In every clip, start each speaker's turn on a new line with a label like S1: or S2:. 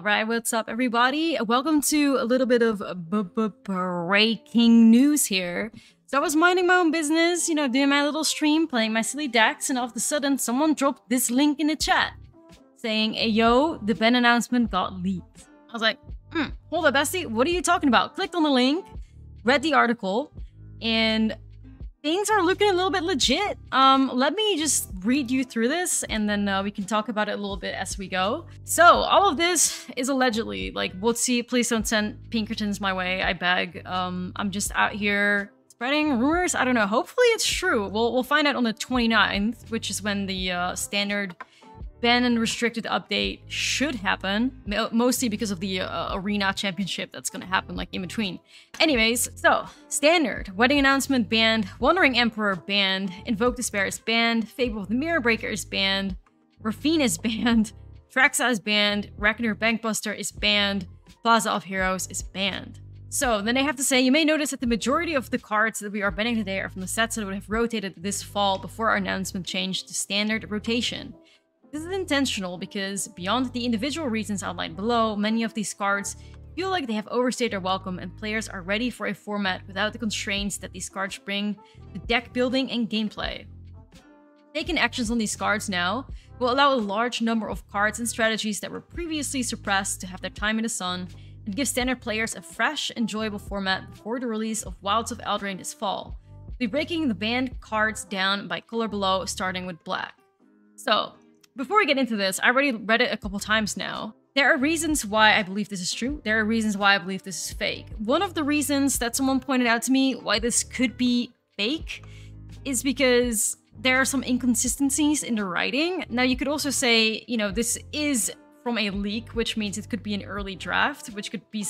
S1: All right, what's up, everybody? Welcome to a little bit of breaking news here. So I was minding my own business, doing my little stream, playing my silly decks, and all of a sudden someone dropped this link in the chat saying, hey, yo, the ban announcement got leaked. I was like, hold up, bestie, what are you talking about? Clicked on the link, read the article, and things are looking a little bit legit. Let me just read you through this, and then we can talk about it a little bit as we go. So, all of this is allegedly, like, WotC, please don't send Pinkertons my way, I beg. I'm just out here spreading rumors. I don't know, hopefully it's true. We'll find out on the 29th, which is when the standard ban and restricted update should happen, mostly because of the arena championship that's gonna happen like in between. Anyways, so standard wedding announcement banned, Wandering Emperor banned, Invoke Despair is banned, Fable of the Mirror Breaker is banned, Rafine is banned, Traxa is banned, Reckoner Bankbuster is banned, Plaza of Heroes is banned. So then I have to say, you may notice that the majority of the cards that we are banning today are from the sets that would have rotated this fall before our announcement changed to standard rotation. This is intentional because, beyond the individual reasons outlined below, many of these cards feel like they have overstayed their welcome and players are ready for a format without the constraints that these cards bring to deck building and gameplay. Taking actions on these cards now will allow a large number of cards and strategies that were previously suppressed to have their time in the sun and give standard players a fresh, enjoyable format before the release of Wilds of Eldraine this fall. We'll be breaking the banned cards down by color below, starting with black. So, before we get into this, I already read it a couple times now. There are reasons why I believe this is true. There are reasons why I believe this is fake. One of the reasons that someone pointed out to me why this could be fake is because there are some inconsistencies in the writing. Now, you could also say, this is from a leak, which means it could be an early draft, which could be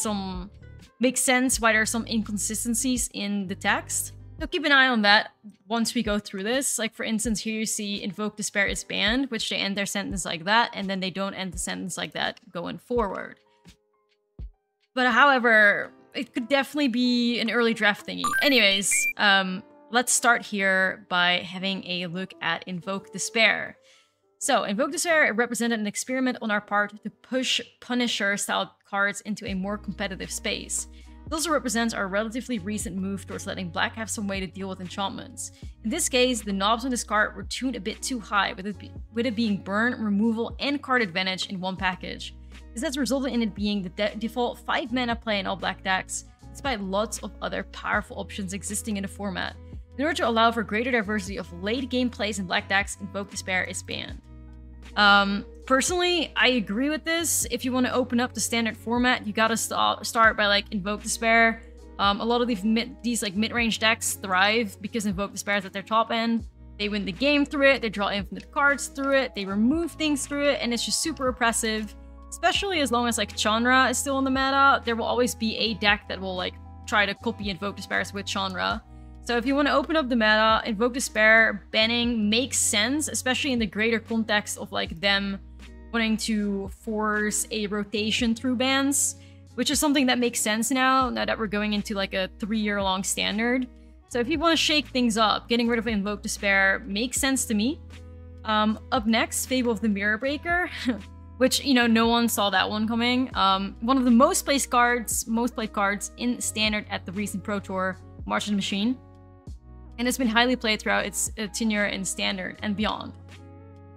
S1: makes sense why there are some inconsistencies in the text. So keep an eye on that once we go through this. Like, for instance, here you see Invoke Despair is banned, which they end their sentence like that, and then they don't end the sentence like that going forward. But however, it could definitely be an early draft thingy. Anyways, let's start here by having a look at Invoke Despair. So, Invoke Despair represented an experiment on our part to push Punisher-style cards into a more competitive space. It also represents our relatively recent move towards letting black have some way to deal with enchantments. In this case, the knobs on this card were tuned a bit too high, with it being burn, removal, and card advantage in one package. This has resulted in it being the default 5-mana play in all black decks, despite lots of other powerful options existing in the format. In order to allow for greater diversity of late-game plays in black decks, Invoke Despair is banned. Personally, I agree with this. If you want to open up the standard format, you gotta start by Invoke Despair. A lot of these mid-range decks thrive because Invoke Despair is at their top end. They win the game through it, they draw infinite cards through it, they remove things through it, and it's just super oppressive. Especially as long as Chandra is still in the meta, there will always be a deck that will try to copy Invoke Despairs with Chandra. So if you want to open up the meta, Invoke Despair banning makes sense, especially in the greater context of them wanting to force a rotation through bans, which is something that makes sense now that we're going into a 3-year-long standard. So if you want to shake things up, getting rid of Invoke Despair makes sense to me. Up next, Fable of the Mirror Breaker, which, no one saw that one coming. One of the most played cards in standard at the recent Pro Tour, March of the Machine. And it's been highly played throughout its tenure in standard and beyond.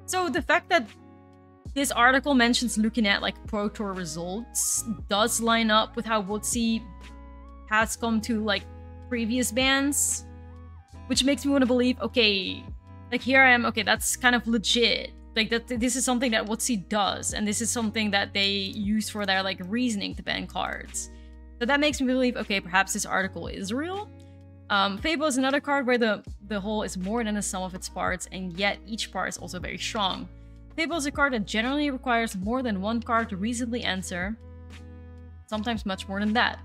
S1: So the fact that this article mentions looking at Pro Tour results does line up with how WotC has come to previous bans, which makes me want to believe, okay, here I am, okay, that's kind of legit. This is something that WotC does, and this is something that they use for their reasoning to ban cards. So that makes me believe, okay, perhaps this article is real. Fable is another card where the whole is more than the sum of its parts, and yet each part is also very strong. Fable is a card that generally requires more than one card to reasonably answer, sometimes much more than that.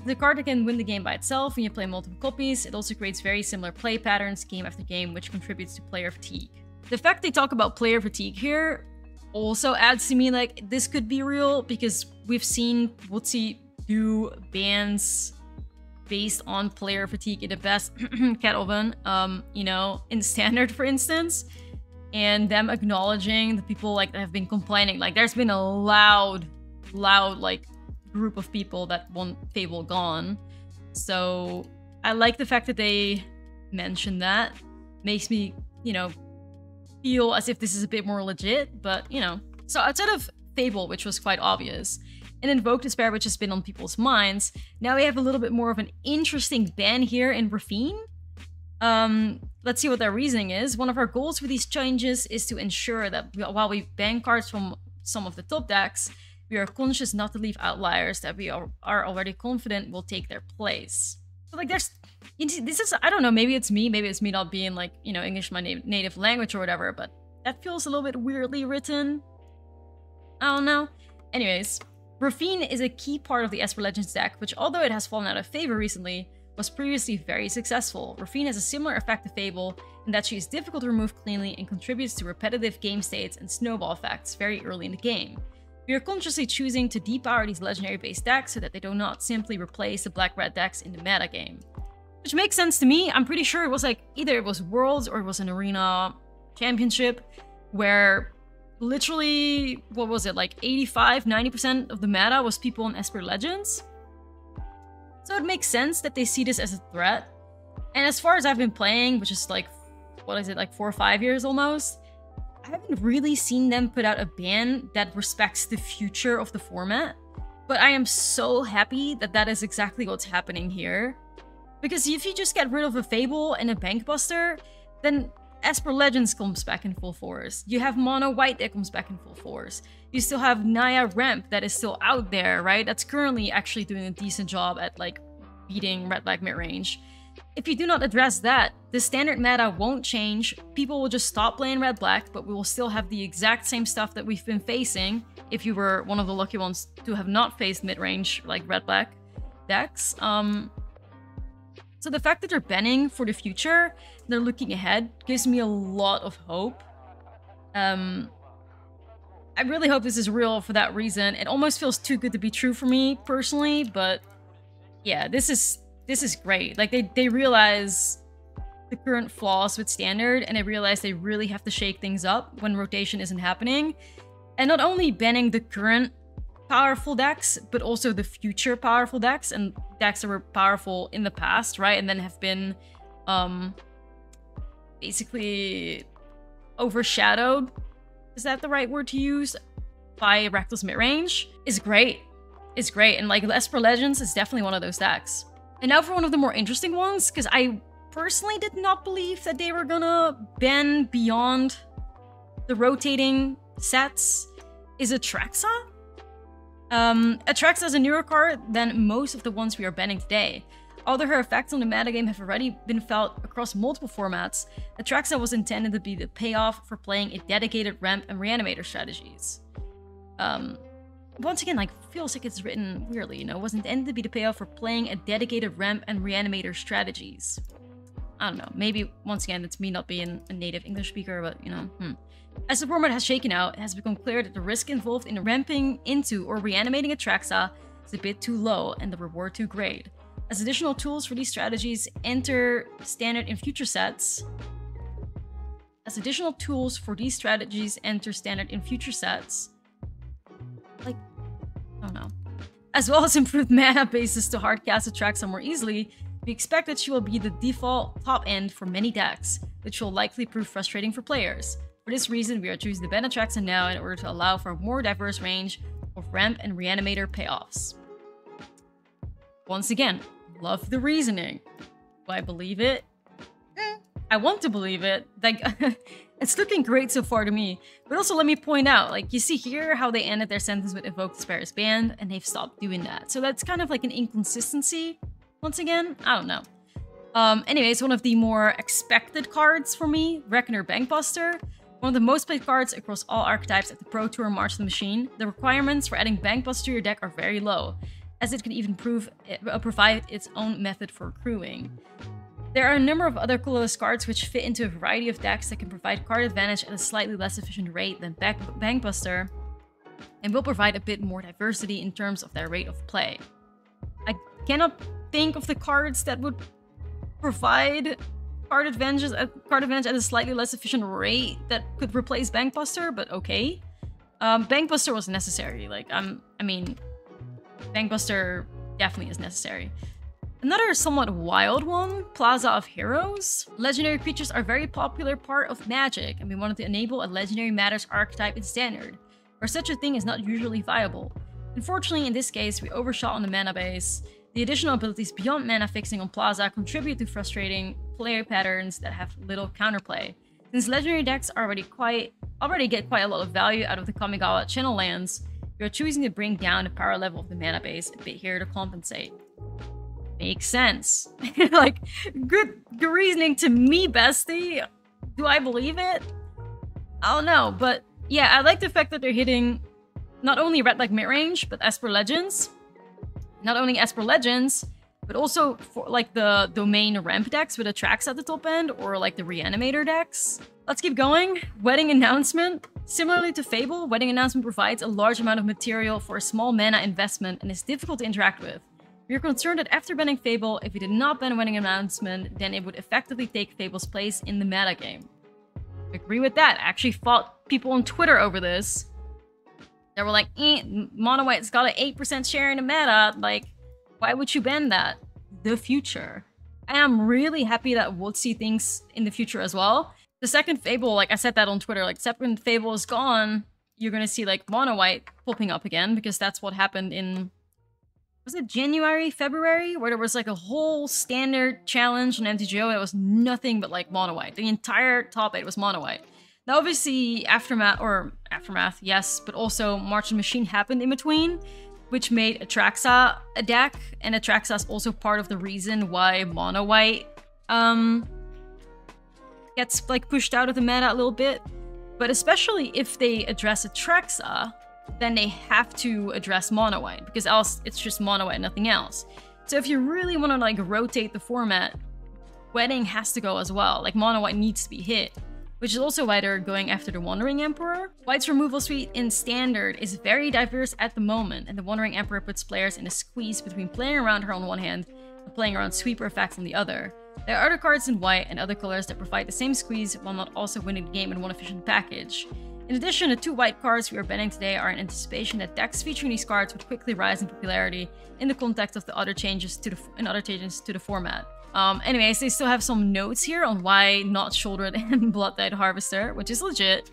S1: It's a card that can win the game by itself when you play multiple copies. It also creates very similar play patterns game after game, which contributes to player fatigue. The fact they talk about player fatigue here also adds to me this could be real, because we've seen WotC do bans based on player fatigue in the best Cat Oven, in standard, for instance, and them acknowledging the people that have been complaining. There's been a loud loud, like, group of people that want Fable gone. So I like the fact that they mentioned that. Makes me, you know, feel as if this is a bit more legit, but, you know. So outside of Fable, which was quite obvious, and Invoke Despair, which has been on people's minds, now we have a little bit more of an interesting ban here in Raffine. Let's see what their reasoning is. One of our goals with these changes is to ensure that while we ban cards from some of the top decks, we are conscious not to leave outliers that we are already confident will take their place. So, like, there's... This is... I don't know, maybe it's me not being, like, you know, English my native language or whatever, but that feels a little bit weirdly written. I don't know. Anyways, Raffine is a key part of the Esper Legends deck, which, although it has fallen out of favor recently, was previously very successful. Raffine has a similar effect to Fable in that she is difficult to remove cleanly and contributes to repetitive game states and snowball effects very early in the game. We are consciously choosing to depower these legendary-based decks so that they do not simply replace the black-red decks in the metagame. Which makes sense to me. I'm pretty sure it was like, either it was Worlds or it was an Arena Championship, where literally, what was it, like 85–90% of the meta was people in Esper Legends? So it makes sense that they see this as a threat. And as far as I've been playing, which is like, what is it, like 4 or 5 years almost, I haven't really seen them put out a ban that respects the future of the format. But I am so happy that that is exactly what's happening here. Because if you just get rid of a Fable and a Bankbuster, then Esper Legends comes back in full force. You have Mono White that comes back in full force. You still have Naya Ramp that is still out there, right? That's currently actually doing a decent job at, like, beating Red-Black mid-range. If you do not address that, the standard meta won't change. People will just stop playing Red-Black, but we will still have the exact same stuff that we've been facing if you were one of the lucky ones to have not faced mid-range, like, Red-Black decks. So the fact that they're banning for the future, they're looking ahead, gives me a lot of hope. I really hope this is real for that reason. It almost feels too good to be true for me, personally, but yeah, this is great. Like, they realize the current flaws with Standard, and they realize they really have to shake things up when rotation isn't happening. And not only banning the current powerful decks, but also the future powerful decks, and decks that were powerful in the past, right? And then have been basically overshadowed, is that the right word to use, by Reckless Midrange, is great. It's great, and like Esper Legends is definitely one of those decks. And now for one of the more interesting ones, because I personally did not believe that they were gonna ban beyond the rotating sets, is Atraxa. Atraxa is a newer card than most of the ones we are banning today. Although her effects on the metagame have already been felt across multiple formats, Atraxa was intended to be the payoff for playing a dedicated ramp and reanimator strategies. Once again, like, feels like it's written weirdly, you know, was intended to be the payoff for playing a dedicated ramp and reanimator strategies. I don't know, maybe, once again, it's me not being a native English speaker, but, you know, As the format has shaken out, it has become clear that the risk involved in ramping into or reanimating Atraxa is a bit too low and the reward too great. As additional tools for these strategies enter standard in future sets, like, I don't know. As well as improved mana bases to hardcast Atraxa more easily, we expect that she will be the default top end for many decks, which will likely prove frustrating for players. For this reason, we are choosing to ban Atraxa now in order to allow for a more diverse range of ramp and reanimator payoffs. Once again, love the reasoning. Do I believe it? I want to believe it. Like, it's looking great so far to me. But also, let me point out, like, you see here how they ended their sentence with Invoke Despair is banned, and they've stopped doing that. So that's kind of like an inconsistency. Once again, I don't know. Anyways, one of the more expected cards for me, Reckoner Bankbuster. One of the most played cards across all archetypes at the Pro Tour March of the Machine. The requirements for adding Bankbuster to your deck are very low, as it can even provide its own method for accruing. There are a number of other colorless cards which fit into a variety of decks that can provide card advantage at a slightly less efficient rate than Bankbuster, and will provide a bit more diversity in terms of their rate of play. I cannot think of the cards that would provide card advantage at a slightly less efficient rate that could replace Bankbuster, but okay. Bankbuster was necessary. Like, I mean, Bankbuster definitely is necessary. Another somewhat wild one, Plaza of Heroes. Legendary creatures are a very popular part of Magic, and we wanted to enable a Legendary Matters archetype in Standard, where such a thing is not usually viable. Unfortunately, in this case, we overshot on the mana base. The additional abilities beyond mana fixing on Plaza contribute to frustrating player patterns that have little counterplay. Since Legendary decks already get quite a lot of value out of the Kamigawa Channel lands, we are choosing to bring down the power level of the mana base a bit here to compensate. Makes sense. Like, good reasoning to me, bestie. Do I believe it? I don't know, but yeah, I like the fact that they're hitting not only red like mid-range, but Esper Legends. Not only Esper Legends, but also for like the domain ramp decks with Atraxa at the top end, or like the Reanimator decks. Let's keep going. Wedding Announcement. Similarly to Fable, Wedding Announcement provides a large amount of material for a small mana investment and is difficult to interact with. We are concerned that after banning Fable, if we did not ban Wedding Announcement, then it would effectively take Fable's place in the metagame. I agree with that. I actually fought people on Twitter over this. They were like, Mono White's got an 8% share in the meta. Like, why would you ban that? The future. And I'm really happy that WotC thinks in the future as well. The second Fable, like I said that on Twitter, like second Fable is gone, you're gonna see like Mono White popping up again, because that's what happened in, was it January, February, where there was like a whole standard challenge on MTGO and it was nothing but like Mono White. The entire top 8 was Mono White. Now obviously Aftermath, yes, but also Marching Machine happened in between, which made Atraxa a deck, and Atraxa is also part of the reason why Mono White gets like pushed out of the meta a little bit. But especially if they address Atraxa, then they have to address Mono White, because else it's just Mono White, nothing else. So if you really want to like rotate the format, Wedding has to go as well. Like Mono White needs to be hit, which is also why they're going after the Wandering Emperor. White's removal suite in Standard is very diverse at the moment, and the Wandering Emperor puts players in a squeeze between playing around her on one hand and playing around sweeper effects on the other. There are other cards in White and other colors that provide the same squeeze while not also winning the game in one efficient package. In addition, the 2 white cards we are banning today are in anticipation that decks featuring these cards would quickly rise in popularity in the context of the other changes to the format. Anyways, they still have some notes here on why not Sheoldred and Blood-Dyed Harvester, which is legit.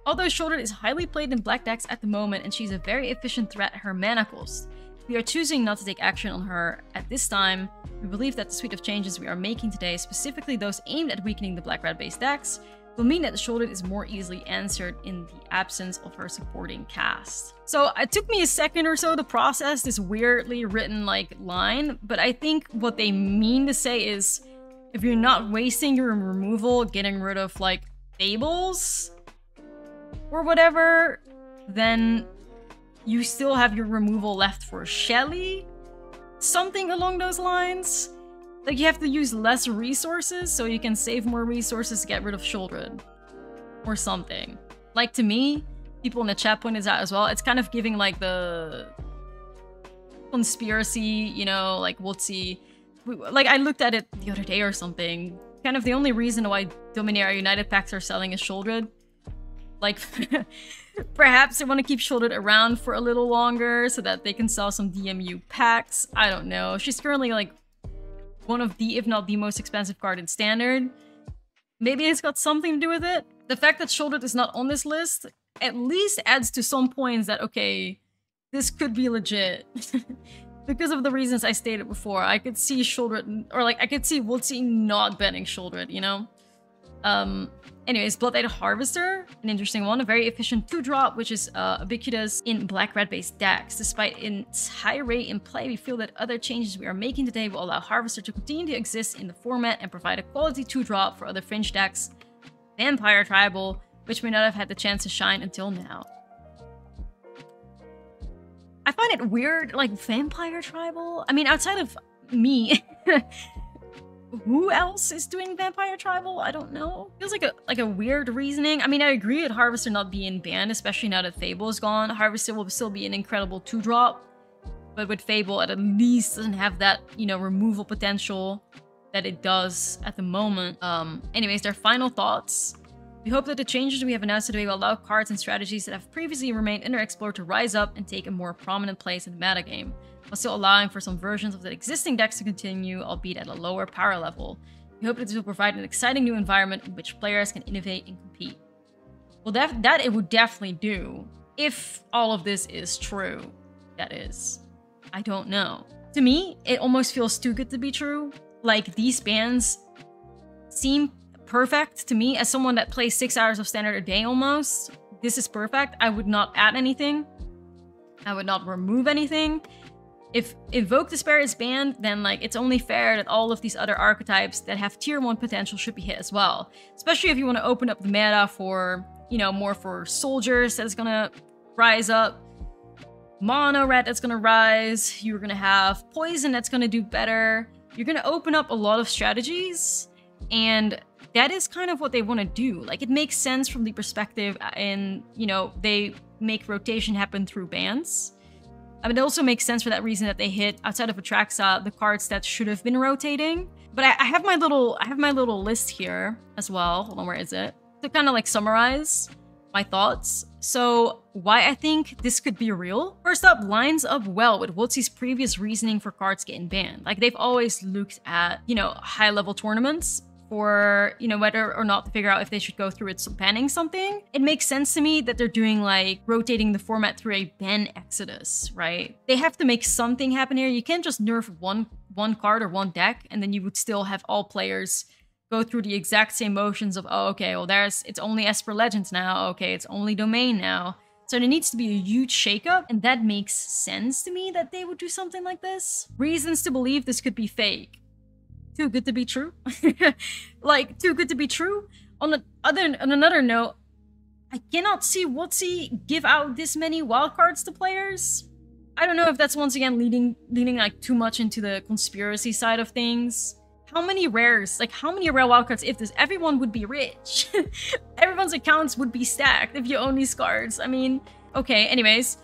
S1: Although Sheoldred is highly played in black decks at the moment and she's a very efficient threat at her mana cost, we are choosing not to take action on her at this time. We believe that the suite of changes we are making today, specifically those aimed at weakening the black-red based decks, will mean that the Sheoldred is more easily answered in the absence of her supporting cast. So it took me a second or so to process this weirdly written like line, but I think what they mean to say is, if you're not wasting your removal getting rid of like Fables or whatever, then you still have your removal left for Shelly? Something along those lines? Like you have to use less resources so you can save more resources to get rid of Sheoldred. Or something. Like to me, people in the chat pointed out as well, it's kind of giving like the conspiracy, you know, like WotC. Like I looked at it the other day or something. Kind of the only reason why Dominaria United packs are selling is Sheoldred. Like, perhaps they want to keep Sheoldred around for a little longer so that they can sell some DMU packs. I don't know. She's currently like one of the, if not the most expensive card in Standard. Maybe it's got something to do with it. The fact that Sheoldred is not on this list at least adds to some points that, okay, this could be legit. Because of the reasons I stated before. I could see Sheoldred, or like, I could see WotC not banning Sheoldred, you know? Anyways, Blood-Dyed Harvester, an interesting one, a very efficient 2-drop, which is ubiquitous in black-red based decks. Despite its high rate in play, we feel that other changes we are making today will allow Harvester to continue to exist in the format and provide a quality 2-drop for other fringe decks. Vampire Tribal, which may not have had the chance to shine until now. I find it weird, like, Vampire Tribal? I mean, outside of me... Who else is doing Vampire Tribal? I don't know. Feels like a weird reasoning. I mean, I agree with Harvester not being banned, especially now that Fable is gone. Harvester will still be an incredible 2-drop. But with Fable, it at least doesn't have that, you know, removal potential that it does at the moment. Anyways, their final thoughts. We hope that the changes we have announced today will allow cards and strategies that have previously remained underexplored to rise up and take a more prominent place in the metagame, while still allowing for some versions of the existing decks to continue, albeit at a lower power level. We hope that this will provide an exciting new environment in which players can innovate and compete. Well, that it would definitely do, if all of this is true. That is. I don't know. To me, it almost feels too good to be true. Like, these bans seem perfect to me as someone that plays 6 hours of Standard a day almost. This is perfect. I would not add anything. I would not remove anything. If Invoke Despair is banned, then like it's only fair that all of these other archetypes that have tier 1 potential should be hit as well. Especially if you want to open up the meta for, you know, more for soldiers that's gonna rise up. Mono red that's gonna rise. You're gonna have poison that's gonna do better. You're gonna open up a lot of strategies, and that is kind of what they want to do. Like, it makes sense from the perspective, and you know, they make rotation happen through bans. I mean, it also makes sense for that reason that they hit, outside of Atraxa, the cards that should have been rotating. But I have my little list here as well. Hold on, where is it? To kind of like summarize my thoughts. So why I think this could be real? First up, lines up well with WotC's previous reasoning for cards getting banned. Like, they've always looked at, you know, high-level tournaments for, you know, whether or not to figure out if they should go through it banning something. It makes sense to me that they're doing like rotating the format through a ban exodus, right? They have to make something happen here. You can't just nerf one card or one deck and then you would still have all players go through the exact same motions of, oh, okay, well, it's only Esper Legends now. Okay, it's only Domain now. So there needs to be a huge shakeup, and that makes sense to me that they would do something like this. Reasons to believe this could be fake. Too good to be true. Like, too good to be true. On another note, I cannot see WotC give out this many wildcards to players. I don't know if that's once again leading like too much into the conspiracy side of things. How many rares, like how many rare wildcards if this? Everyone would be rich. Everyone's accounts would be stacked if you own these cards. I mean, okay, anyways.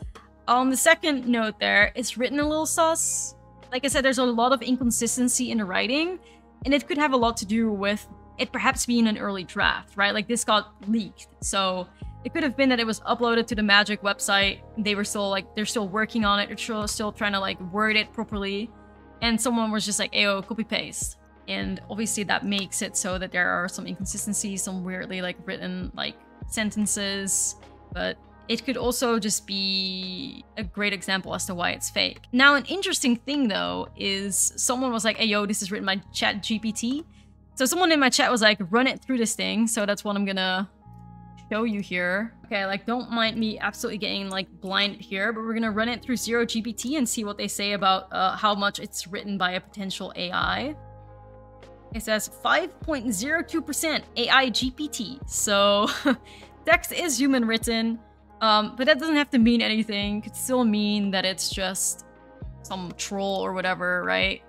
S1: On the second note there, it's written a little sus. Like I said, there's a lot of inconsistency in the writing, and it could have a lot to do with it perhaps being an early draft, right? Like, this got leaked. So it could have been that it was uploaded to the Magic website. They were still like, they're still working on it. They're still trying to like word it properly. And someone was just like, ayo, copy paste. And obviously that makes it so that there are some inconsistencies, some weirdly like written like sentences, but it could also just be a great example as to why it's fake. Now, an interesting thing though is someone was like, hey yo, this is written by ChatGPT. So someone in my chat was like, run it through this thing. So that's what I'm gonna show you here. Okay, like, don't mind me absolutely getting like blinded here, but we're gonna run it through ZeroGPT and see what they say about how much it's written by a potential AI. It says 5.02% AI GPT. So text is human written, but that doesn't have to mean anything. It could still mean that it's just some troll or whatever, right?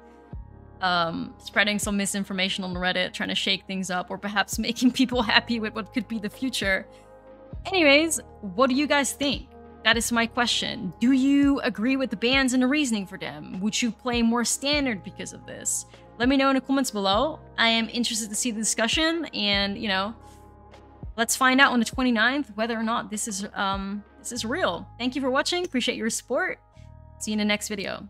S1: Spreading some misinformation on Reddit, trying to shake things up, or perhaps making people happy with what could be the future. Anyways, what do you guys think? That is my question. Do you agree with the bans and the reasoning for them? Would you play more Standard because of this? Let me know in the comments below. I am interested to see the discussion, and, you know, let's find out on the 29th whether or not this is real. Thank you for watching. Appreciate your support. See you in the next video.